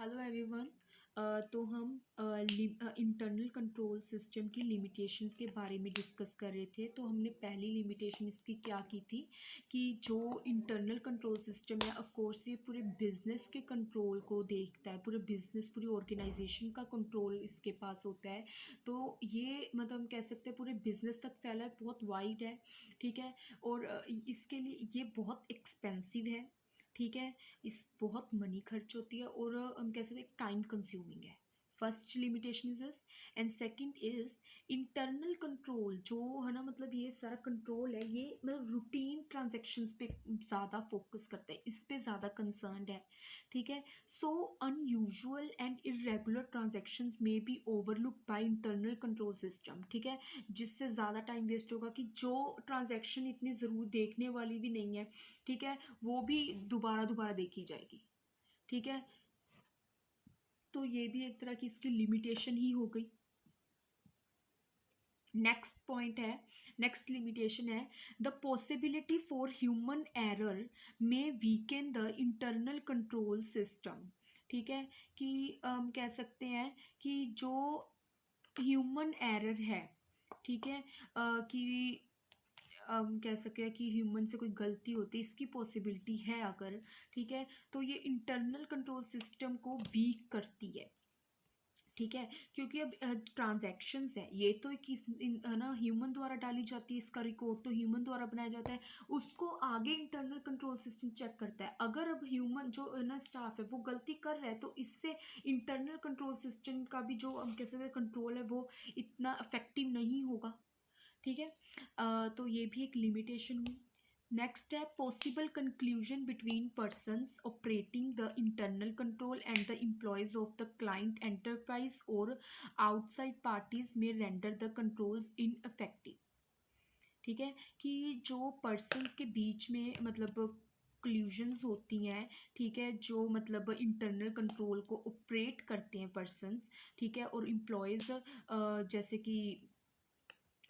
Hello everyone. तो हम internal control system की लिमिटेशंस के बारे में डिस्कस कर रहे थे। तो हमने पहली लिमिटेशन इसकी क्या की थी कि जो इंटरनल कंट्रोल सिस्टम है, ऑफ कोर्स ये पूरे बिजनेस के कंट्रोल को देखता है, पूरे बिजनेस पूरी ऑर्गेनाइजेशन का कंट्रोल इसके पास होता है। तो ये मतलब हम कह सकते हैं पूरे बिजनेस तक फैला है, बहुत वाइड है। ठीक है। और इसके लिए ये बहुत एक्सपेंसिव है। ठीक है। इस बहुत मनी खर्च होती है और हम कह सकते हैं टाइम कंज्यूमिंग है। First limitation is this. And second is internal control, जो है ना मतलब ये सारा कंट्रोल है, ये मतलब रूटीन ट्रांजैक्शंस पे ज़्यादा फोकस करता है, इस पे ज़्यादा कंसर्न्ड है। ठीक है। So unusual and irregular transactions में be overlook by internal control system. ठीक है। जिससे ज़्यादा टाइम वेस्ट होगा कि जो ट्रांजैक्शन इतनी ज़रूर देखने वाली भी नहीं है, ठीक है, वो भी दोबारा दोबारा देखी जाएगी। ठीक है। तो ये भी एक तरह की इसकी लिमिटेशन ही हो गई। नेक्स्ट पॉइंट है, नेक्स्ट लिमिटेशन है the possibility for human error में weaken the internal control system. ठीक है। कि हम कह सकते हैं कि जो ह्यूमन एरर है, ठीक है, कि हम कह सकते हैं कि ह्यूमन से कोई गलती होती है, इसकी पॉसिबिलिटी है अगर, ठीक है, तो ये इंटरनल कंट्रोल सिस्टम को वीक करती है। ठीक है। क्योंकि अब ट्रांजैक्शंस है, ये तो है ना ह्यूमन द्वारा डाली जाती है, इसका रिकॉर्ड तो ह्यूमन द्वारा बनाया जाता है, उसको आगे इंटरनल कंट्रोल सिस्टम चेक करता है। अगर अब ह्यूमन जो है ना स्टाफ है वो गलती कर रहा है, तो इससे इंटरनल कंट्रोल सिस्टम का भी जो हम कह सकते हैं कंट्रोल है वो इतना इफेक्टिव नहीं होगा। ठीक है। तो ये भी एक लिमिटेशन हुई। नेक्स्ट है possible conclusion between persons operating the internal control and the employees of the client enterprise और आउटसाइड पार्टीज में रेंडर द कंट्रोल्स इनइफेक्टिव। ठीक है। कि जो पर्सन्स के बीच में मतलब क्लूजन्स होती हैं, ठीक है, जो मतलब इंटरनल कंट्रोल को ऑपरेट करते हैं पर्सन्स, ठीक है, और एम्प्लॉयज़ जैसे कि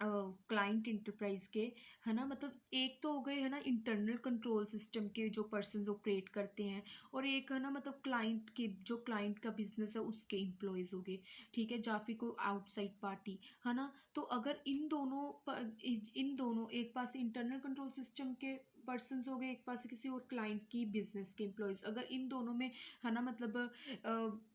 क्लाइंट इंटरप्राइज के, है ना, मतलब एक तो हो गए है ना इंटरनल कंट्रोल सिस्टम के जो पर्सन ऑपरेट करते हैं, और एक है ना मतलब क्लाइंट के जो क्लाइंट का बिजनेस है उसके एम्प्लॉयज़ हो गए। ठीक है। या फिर कोई आउटसाइड पार्टी, है ना। तो अगर इन दोनों एक पास इंटरनल कंट्रोल सिस्टम के पर्सन हो गए, एक पास किसी और क्लाइंट की बिजनेस के एम्प्लॉयज़, अगर इन दोनों में है ना मतलब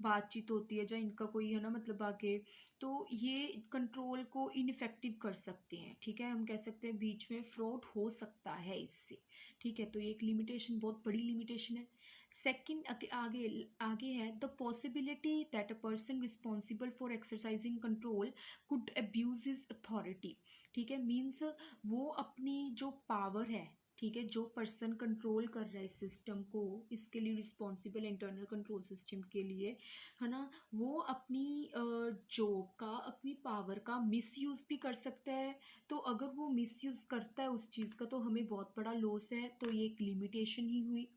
बातचीत होती है या इनका कोई है ना मतलब आगे, तो ये कंट्रोल को इनफेक्टिव कर सकते हैं। ठीक है। हम कह सकते हैं बीच में फ्रॉड हो सकता है इससे। ठीक है। तो ये एक लिमिटेशन, बहुत बड़ी लिमिटेशन है। सेकंड आगे आगे है the possibility that a person responsible for exercising control could abuse his authority. ठीक है। मीन्स वो अपनी जो पावर है, ठीक है, जो पर्सन कंट्रोल कर रहा है सिस्टम को, इसके लिए रिस्पॉन्सिबल इंटरनल कंट्रोल सिस्टम के लिए, है ना, वो अपनी जॉब का, अपनी पावर का मिसयूज भी कर सकता है। तो अगर वो मिसयूज करता है उस चीज़ का, तो हमें बहुत बड़ा लॉस है। तो ये एक लिमिटेशन ही हुई।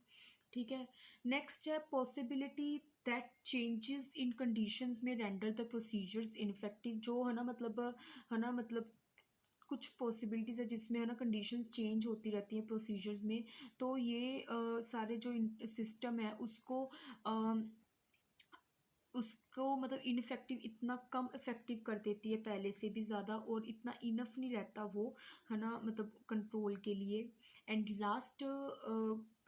ठीक है। नेक्स्ट है possibility that changes in conditions में रेंडर द प्रोसीजर्स इनफेक्टिव। जो है ना मतलब कुछ पॉसिबिलिटीज़ है जिसमें है ना कंडीशंस चेंज होती रहती हैं प्रोसीजर्स में। तो ये सारे जो सिस्टम है उसको मतलब इनफेक्टिव, इतना कम इफेक्टिव कर देती है पहले से भी ज़्यादा, और इतना इनफ नहीं रहता वो, है ना मतलब कंट्रोल के लिए। And last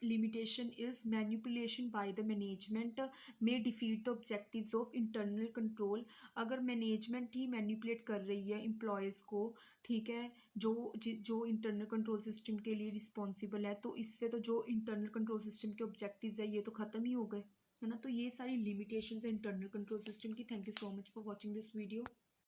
limitation is manipulation by the management में defeat the objectives of internal control. अगर मैनेजमेंट ही मैनिपुलेट कर रही है एम्प्लॉयज़ को, ठीक है, जो इंटरनल कंट्रोल सिस्टम के लिए रिस्पॉन्सिबल है, तो इससे तो जो इंटरनल कंट्रोल सिस्टम के ऑब्जेक्टिव्स है ये तो ख़त्म ही हो गए, है ना। तो ये सारी लिमिटेशंस है इंटरनल कंट्रोल सिस्टम की। Thank you so much for watching this video.